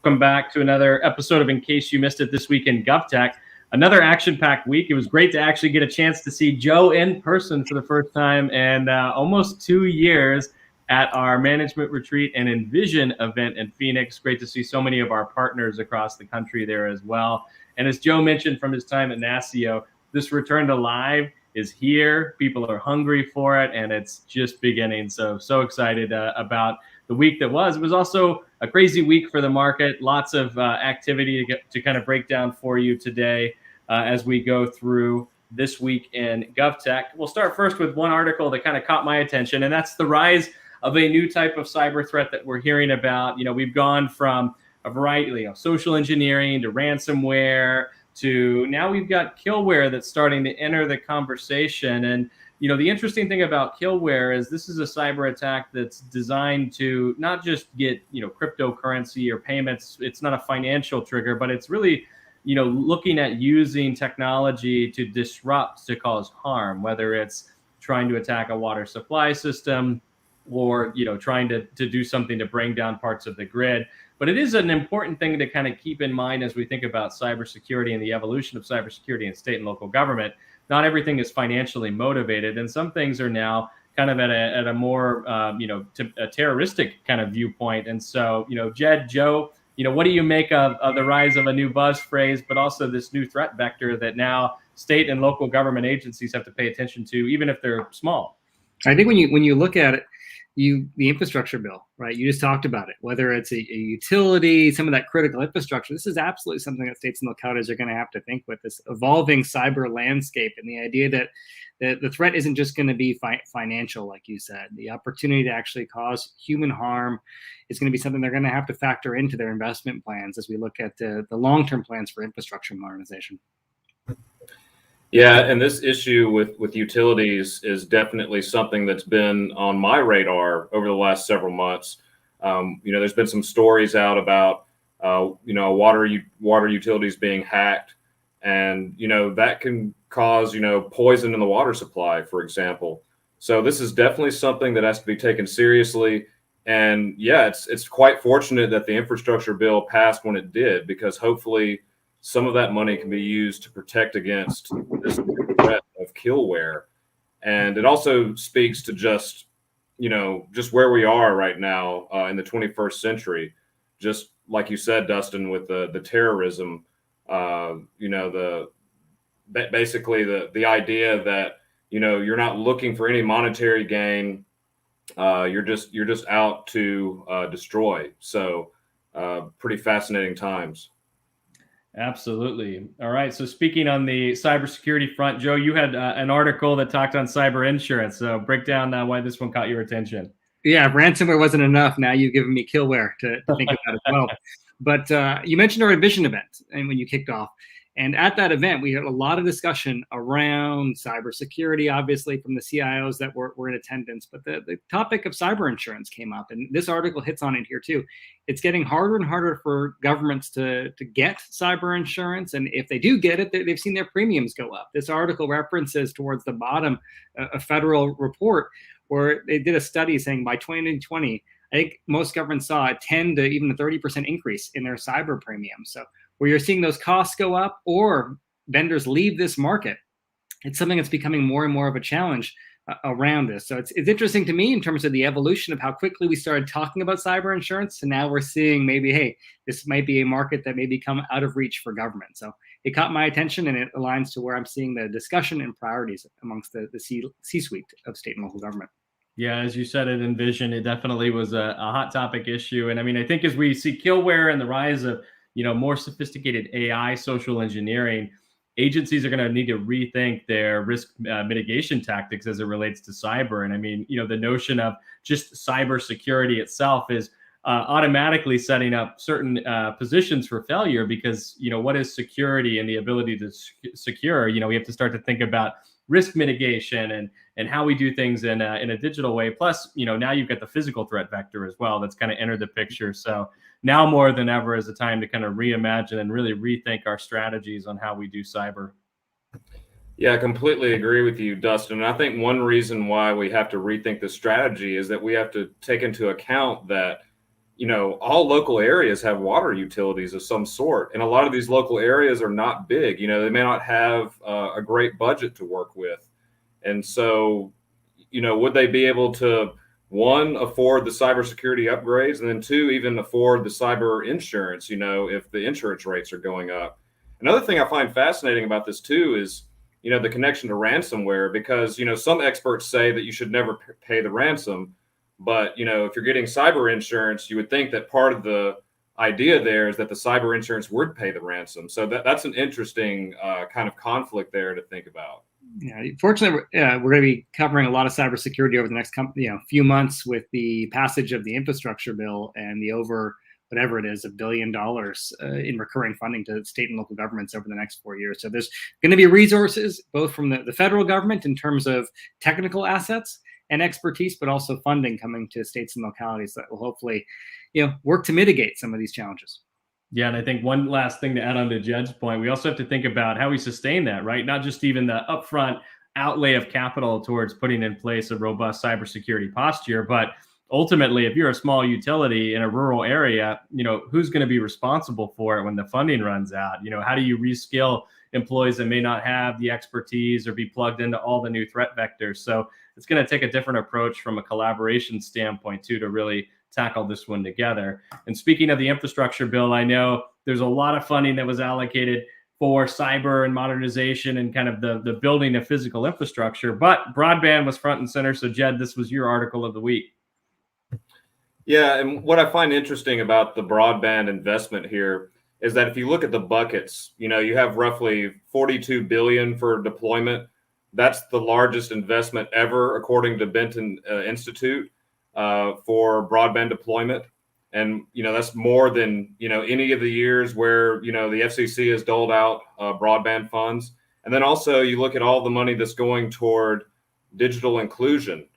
Welcome back to another episode of In Case You Missed It this week in GovTech. Another action-packed week. It was great to actually get a chance to see Joe in person for the first time in almost 2 years at our management retreat and Envision event in Phoenix. Great to see so many of our partners across the country there as well. And as Joe mentioned from his time at NASCIO, this return to live is here. People are hungry for it, and it's just beginning. So excited about the week that was. It was also a crazy week for the market. Lots of activity to kind of break down for you today as we go through this week in GovTech. We'll start first with one article that kind of caught my attention, and that's the rise of a new type of cyber threat that we're hearing about. We've gone from a variety of social engineering to ransomware to now we've got killware that's starting to enter the conversation. And the interesting thing about killware is this is a cyber attack that's designed to not just get, cryptocurrency or payments. It's not a financial trigger, but it's really, looking at using technology to disrupt, to cause harm, whether it's trying to attack a water supply system or, trying to do something to bring down parts of the grid. But it is an important thing to kind of keep in mind as we think about cybersecurity and the evolution of cybersecurity in state and local government. Not everything is financially motivated, and some things are now kind of at a more, a terroristic kind of viewpoint. And so, Jed, Joe, what do you make of the rise of a new buzz phrase, but also this new threat vector that now state and local government agencies have to pay attention to, even if they're small? I think when you look at it, the infrastructure bill, right? You just talked about it, whether it's a utility, some of that critical infrastructure. This is absolutely something that states and localities are going to have to think with, this evolving cyber landscape, and the idea that the threat isn't just going to be financial, like you said. The opportunity to actually cause human harm is going to be something they're going to have to factor into their investment plans as we look at the long-term plans for infrastructure modernization. Yeah, and this issue with utilities is definitely something that's been on my radar over the last several months. There's been some stories out about, water utilities being hacked, and, that can cause, poison in the water supply, for example. So this is definitely something that has to be taken seriously. And yeah, it's quite fortunate that the infrastructure bill passed when it did, because hopefully some of that money can be used to protect against this threat of killware. And it also speaks to just where we are right now in the 21st century. Just like you said, Dustin, with the terrorism, basically the idea that, you're not looking for any monetary gain. You're just out to destroy. So pretty fascinating times. Absolutely. All right. So speaking on the cybersecurity front, Joe, you had an article that talked on cyber insurance. So break down why this one caught your attention. Yeah, ransomware wasn't enough. Now you've given me killware to think about as well. But you mentioned our Envision event and when you kicked off. And at that event, we had a lot of discussion around cybersecurity, obviously, from the CIOs that were in attendance. But the topic of cyber insurance came up, and this article hits on it here too. It's getting harder and harder for governments to get cyber insurance. And if they do get it, they've seen their premiums go up. This article references towards the bottom a federal report where they did a study saying by 2020, I think most governments saw a 10 to even a 30% increase in their cyber premiums. So where you're seeing those costs go up or vendors leave this market, it's something that's becoming more and more of a challenge around this. So it's interesting to me in terms of the evolution of how quickly we started talking about cyber insurance. So now we're seeing maybe, hey, this might be a market that may become out of reach for government. So it caught my attention, and it aligns to where I'm seeing the discussion and priorities amongst the C-suite of state and local government. Yeah, as you said, at Envision, it definitely was a hot topic issue. And I mean, I think as we see killware and the rise of more sophisticated AI, social engineering, agencies are going to need to rethink their risk mitigation tactics as it relates to cyber. And I mean, the notion of just cybersecurity itself is automatically setting up certain positions for failure, because, what is security and the ability to secure? We have to start to think about risk mitigation and how we do things in a digital way. Plus, now you've got the physical threat vector as well that's kind of entered the picture. So now more than ever is the time to kind of reimagine and really rethink our strategies on how we do cyber. Yeah, I completely agree with you, Dustin. And I think one reason why we have to rethink the strategy is that we have to take into account that all local areas have water utilities of some sort. And a lot of these local areas are not big. They may not have a great budget to work with. And so, would they be able to, one, afford the cybersecurity upgrades, and then two, even afford the cyber insurance, if the insurance rates are going up? Another thing I find fascinating about this too is, the connection to ransomware, because, some experts say that you should never pay the ransom. But, if you're getting cyber insurance, you would think that part of the idea there is that the cyber insurance would pay the ransom. So that's an interesting kind of conflict there to think about. Yeah, fortunately, we're going to be covering a lot of cybersecurity over the next few months with the passage of the infrastructure bill and the over whatever it is, $1 billion in recurring funding to state and local governments over the next 4 years. So there's going to be resources both from the federal government in terms of technical assets and expertise, but also funding coming to states and localities that will hopefully, work to mitigate some of these challenges. Yeah, and I think one last thing to add on to Jed's point, we also have to think about how we sustain that, right? Not just even the upfront outlay of capital towards putting in place a robust cybersecurity posture, but ultimately, if you're a small utility in a rural area, who's going to be responsible for it when the funding runs out? How do you reskill employees that may not have the expertise or be plugged into all the new threat vectors? So it's going to take a different approach from a collaboration standpoint too, to really tackle this one together. And speaking of the infrastructure bill, I know there's a lot of funding that was allocated for cyber and modernization and kind of the building of physical infrastructure, but broadband was front and center. So Jed, this was your article of the week. Yeah, and what I find interesting about the broadband investment here is that if you look at the buckets, you have roughly $42 billion for deployment. That's the largest investment ever, according to Benton Institute, for broadband deployment. And, that's more than, any of the years where, the FCC has doled out broadband funds. And then also you look at all the money that's going toward digital inclusion.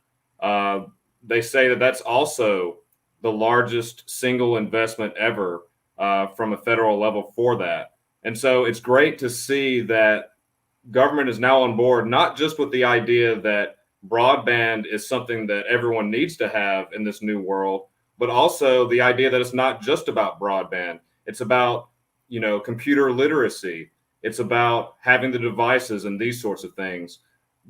They say that that's also the largest single investment ever from a federal level for that. And so it's great to see that government is now on board, not just with the idea that broadband is something that everyone needs to have in this new world, but also the idea that it's not just about broadband. It's about, computer literacy. It's about having the devices and these sorts of things.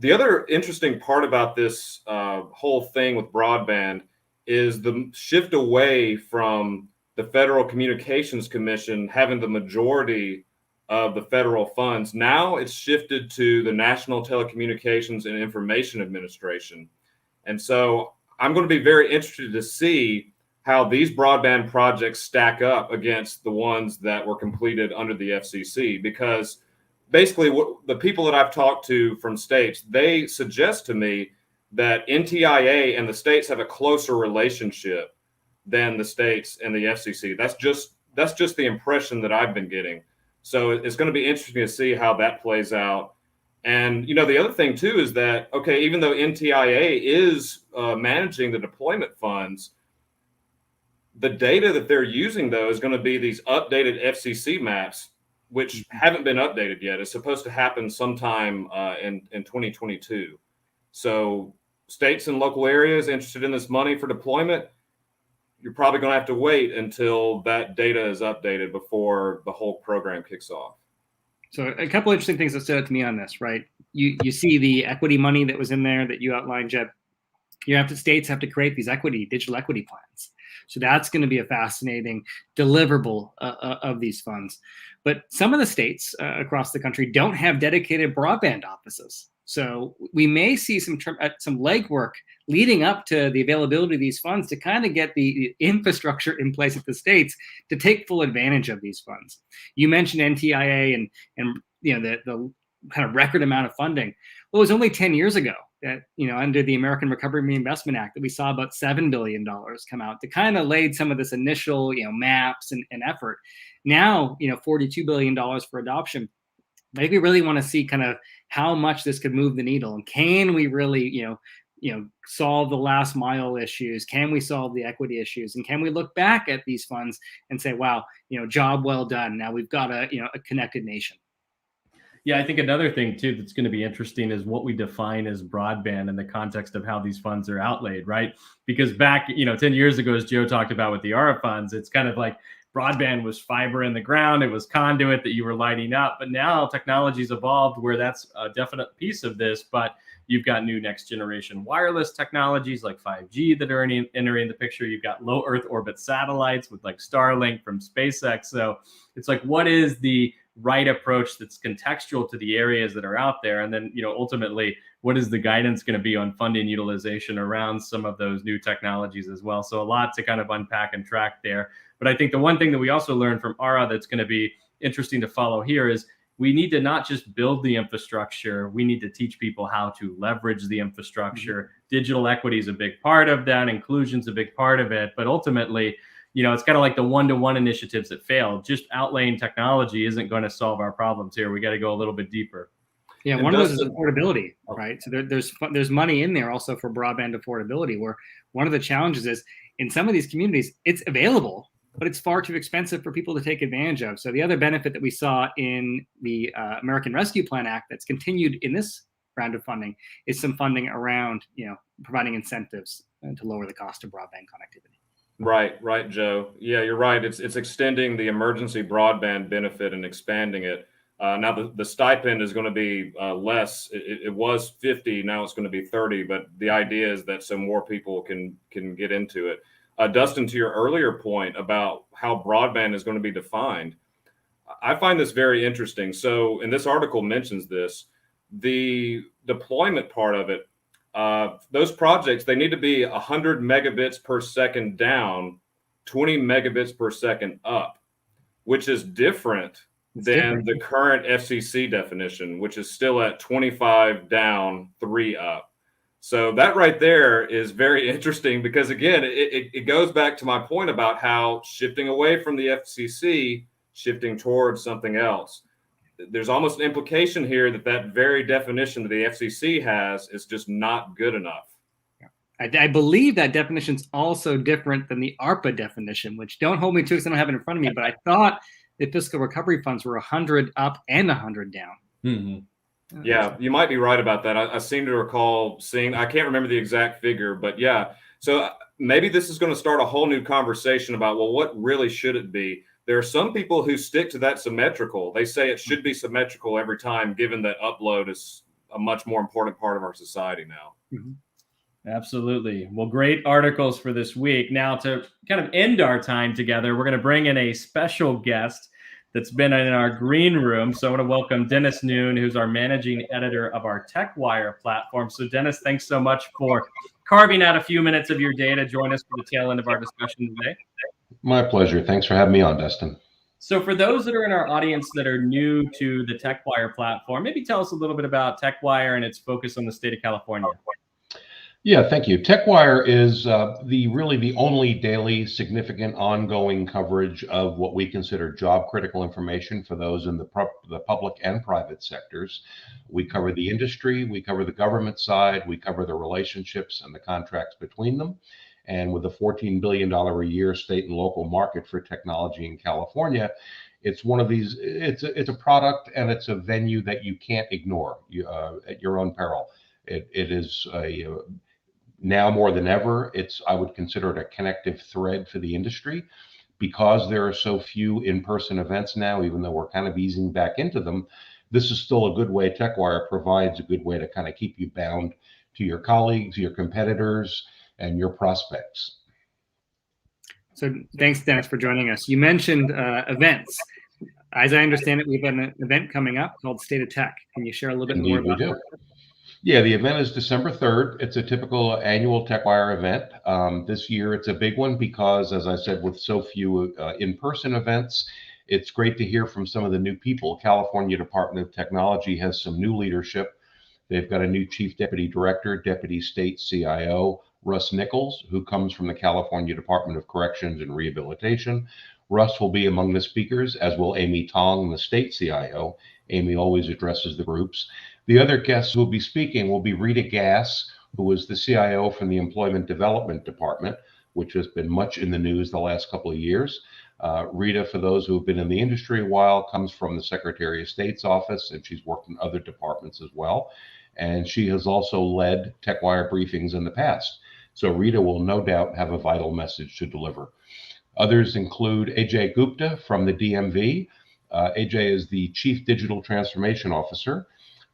The other interesting part about this whole thing with broadband is the shift away from the Federal Communications Commission having the majority of the federal funds. Now it's shifted to the National Telecommunications and Information Administration. And so I'm going to be very interested to see how these broadband projects stack up against the ones that were completed under the FCC, because basically what the people that I've talked to from states, they suggest to me that NTIA and the states have a closer relationship than the states and the FCC. That's just the impression that I've been getting. So it's going to be interesting to see how that plays out. And, the other thing too is that, okay, even though NTIA is managing the deployment funds, the data that they're using though is going to be these updated FCC maps, which haven't been updated yet. It's supposed to happen sometime in 2022. So states and local areas interested in this money for deployment, you're probably going to have to wait until that data is updated before the whole program kicks off. So a couple interesting things that stood out to me on this, right? You see the equity money that was in there that you outlined, Jed. States have to create these digital equity plans. So that's going to be a fascinating deliverable of these funds. But some of the states across the country don't have dedicated broadband offices. So we may see some legwork leading up to the availability of these funds to kind of get the infrastructure in place at the states to take full advantage of these funds. You mentioned NTIA and the kind of record amount of funding. Well, it was only 10 years ago that, under the American Recovery and Reinvestment Act, that we saw about $7 billion come out to kind of laid some of this initial, maps and effort. Now, $42 billion for adoption. I think we really want to see kind of how much this could move the needle, and can we really, solve the last mile issues? Can we solve the equity issues? And can we look back at these funds and say, wow, job well done. Now we've got a connected nation. Yeah, I think another thing too that's going to be interesting is what we define as broadband in the context of how these funds are outlaid, right? Because back, 10 years ago, as Joe talked about with the ARA funds, it's kind of like broadband was fiber in the ground, it was conduit that you were lighting up. But now technology's evolved where that's a definite piece of this, but you've got new next generation wireless technologies like 5G that are entering the picture. You've got low Earth orbit satellites with like Starlink from SpaceX. So it's like, what is the right approach that's contextual to the areas that are out there? And then, ultimately, what is the guidance going to be on funding utilization around some of those new technologies as well? So a lot to kind of unpack and track there. But I think the one thing that we also learned from ARA that's going to be interesting to follow here is we need to not just build the infrastructure, we need to teach people how to leverage the infrastructure. Mm-hmm. Digital equity is a big part of that. Inclusion's a big part of it. But ultimately, it's kind of like the one-to-one initiatives that failed. Just outlaying technology isn't going to solve our problems here. We got to go a little bit deeper. Yeah, and one of those is affordability, right? So there's money in there also for broadband affordability, where one of the challenges is in some of these communities, it's available, but it's far too expensive for people to take advantage of. So the other benefit that we saw in the American Rescue Plan Act that's continued in this round of funding is some funding around, providing incentives to lower the cost of broadband connectivity. Right, Joe. Yeah, you're right. It's extending the emergency broadband benefit and expanding it. Now the stipend is going to be less. It was 50, now it's going to be 30. But the idea is that so more people can get into it. Dustin, to your earlier point about how broadband is going to be defined, I find this very interesting. So, and this article mentions this, the deployment part of it. Those projects, they need to be 100 megabits per second down, 20 megabits per second up, which is different than the current FCC definition, which is still at 25 down, 3 up. So that right there is very interesting because, again, it goes back to my point about how shifting away from the FCC, shifting towards something else. There's almost an implication here that very definition that the FCC has is just not good enough. I believe that definition is also different than the ARPA definition, which don't hold me to because I don't have it in front of me, but I thought the fiscal recovery funds were 100 up and 100 down. Mm-hmm. Yeah, you might be right about that. I seem to recall seeing, I can't remember the exact figure, but yeah. So maybe this is going to start a whole new conversation about, well, what really should it be? There are some people who stick to that symmetrical. They say it should be symmetrical every time, given that upload is a much more important part of our society now. Mm-hmm. Absolutely. Well, great articles for this week. Now, to kind of end our time together, we're going to bring in a special guest that's been in our green room. So I want to welcome Dennis Noon, who's our managing editor of our TechWire platform. So Dennis, thanks so much for carving out a few minutes of your day to join us for the tail end of our discussion today. My pleasure. Thanks for having me on, Dustin. So for those that are in our audience that are new to the TechWire platform, maybe tell us a little bit about TechWire and its focus on the state of California. Yeah, thank you. TechWire is really the only daily significant ongoing coverage of what we consider job critical information for those in the public and private sectors. We cover the industry, we cover the government side, we cover the relationships and the contracts between them. And with a $14 billion a year state and local market for technology in California, it's one of these, it's a product and it's a venue that you can't ignore at your own peril. It is now more than ever, I would consider it a connective thread for the industry because there are so few in-person events now, even though we're kind of easing back into them. This is still a good way. TechWire provides a good way to kind of keep you bound to your colleagues, your competitors, and your prospects. So thanks, Dennis, for joining us. You mentioned events. As I understand it, we have an event coming up called State of Tech. Can you share a little bit more about it? Yeah, the event is December 3rd. It's a typical annual TechWire event. This year, it's a big one because, as I said, with so few in-person events, it's great to hear from some of the new people. California Department of Technology has some new leadership. They've got a new Chief Deputy Director, Deputy State CIO, Russ Nichols, who comes from the California Department of Corrections and Rehabilitation. Russ will be among the speakers, as will Amy Tong, the state CIO. Amy always addresses the groups. The other guests who will be speaking will be Rita Gass, who is the CIO from the Employment Development Department, which has been much in the news the last couple of years. Rita, for those who have been in the industry a while, comes from the Secretary of State's office, and she's worked in other departments as well. And she has also led TechWire briefings in the past. So Rita will no doubt have a vital message to deliver. Others include Ajay Gupta from the DMV. Ajay is the Chief Digital Transformation Officer.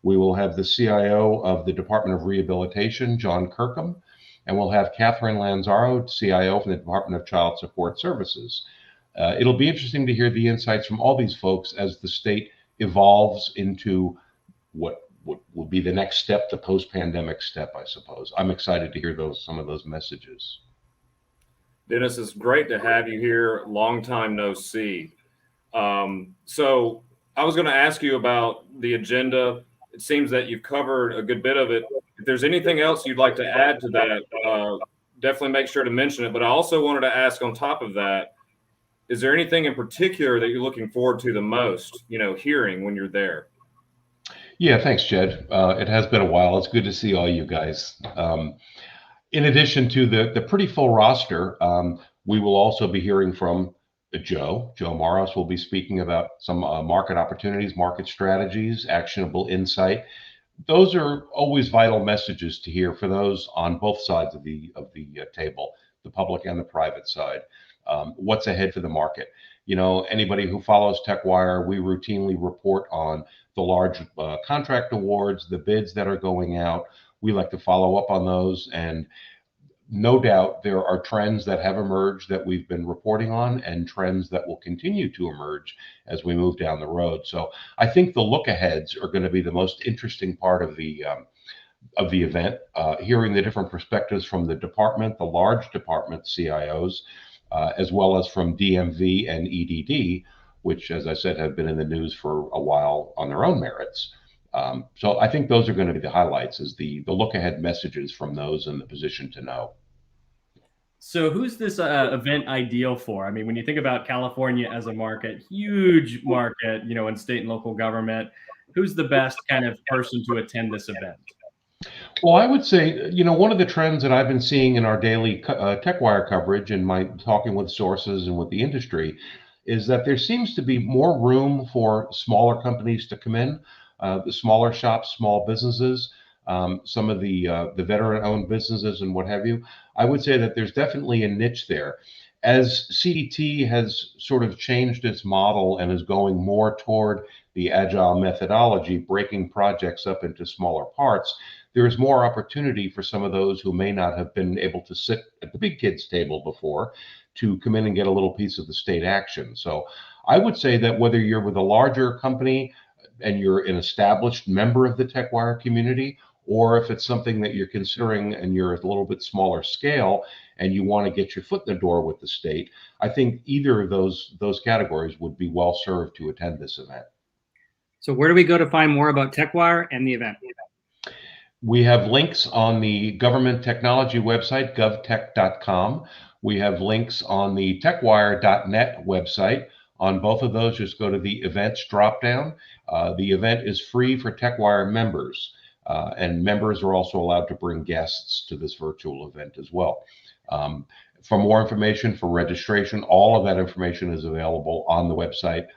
We will have the CIO of the Department of Rehabilitation, John Kirkham, and we'll have Catherine Lanzaro, CIO from the Department of Child Support Services. It'll be interesting to hear the insights from all these folks as the state evolves into what will be the next step, the post-pandemic step, I suppose. I'm excited to hear some of those messages. Dennis, it's great to have you here. Long time no see. So I was going to ask you about the agenda. It seems that you've covered a good bit of it. If there's anything else you'd like to add to that, definitely make sure to mention it. But I also wanted to ask on top of that, is there anything in particular that you're looking forward to the most, hearing when you're there? Yeah, thanks, Jed. It has been a while. It's good to see all you guys. In addition to the pretty full roster, we will also be hearing from Joe. Joe Maros will be speaking about some market opportunities, market strategies, actionable insight. Those are always vital messages to hear for those on both sides of the table, the public and the private side. What's ahead for the market? Anybody who follows TechWire, we routinely report on the large contract awards, the bids that are going out. We like to follow up on those, and no doubt there are trends that have emerged that we've been reporting on, and trends that will continue to emerge as we move down the road. So I think the look aheads are going to be the most interesting part of the event, hearing the different perspectives from the department, the large department CIOs, as well as from DMV and EDD, which, as I said, have been in the news for a while on their own merits. So I think those are going to be the highlights, is the look ahead messages from those in the position to know. So who's this event ideal for? I mean, when you think about California as a market, huge market, in state and local government, who's the best kind of person to attend this event? Well, I would say, one of the trends that I've been seeing in our daily TechWire coverage and my talking with sources and with the industry is that there seems to be more room for smaller companies to come in, the smaller shops, small businesses, some of the veteran-owned businesses and what have you. I would say that there's definitely a niche there. As CDT has sort of changed its model and is going more toward the agile methodology, breaking projects up into smaller parts, there is more opportunity for some of those who may not have been able to sit at the big kids table before to come in and get a little piece of the state action. So I would say that whether you're with a larger company and you're an established member of the TechWire community, or if it's something that you're considering and you're at a little bit smaller scale and you want to get your foot in the door with the state, I think either of those categories would be well served to attend this event. So where do we go to find more about TechWire and the event? We have links on the government technology website, govtech.com. We have links on the techwire.net website. On both of those, just go to the events dropdown. The event is free for TechWire members, and members are also allowed to bring guests to this virtual event as well. For more information, for registration, all of that information is available on the website.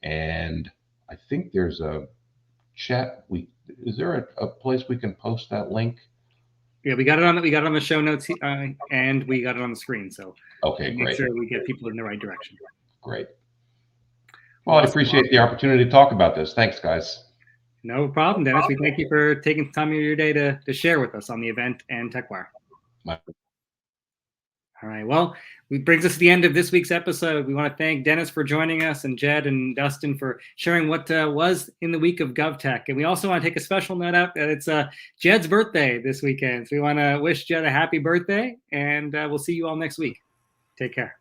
And I think there's a chat. Is there a place we can post that link? Yeah, we got it on the show notes, and we got it on the screen. So okay, make great. sure we get people in the right direction. Great. Well, I appreciate the opportunity to talk about this. Thanks, guys. No problem, Dennis. We thank you for taking the time of your day to share with us on the event and TechWire. All right. Well, it brings us to the end of this week's episode. We want to thank Dennis for joining us, and Jed and Dustin for sharing what was in the week of GovTech. And we also want to take a special note out that it's Jed's birthday this weekend. So we want to wish Jed a happy birthday, and we'll see you all next week. Take care.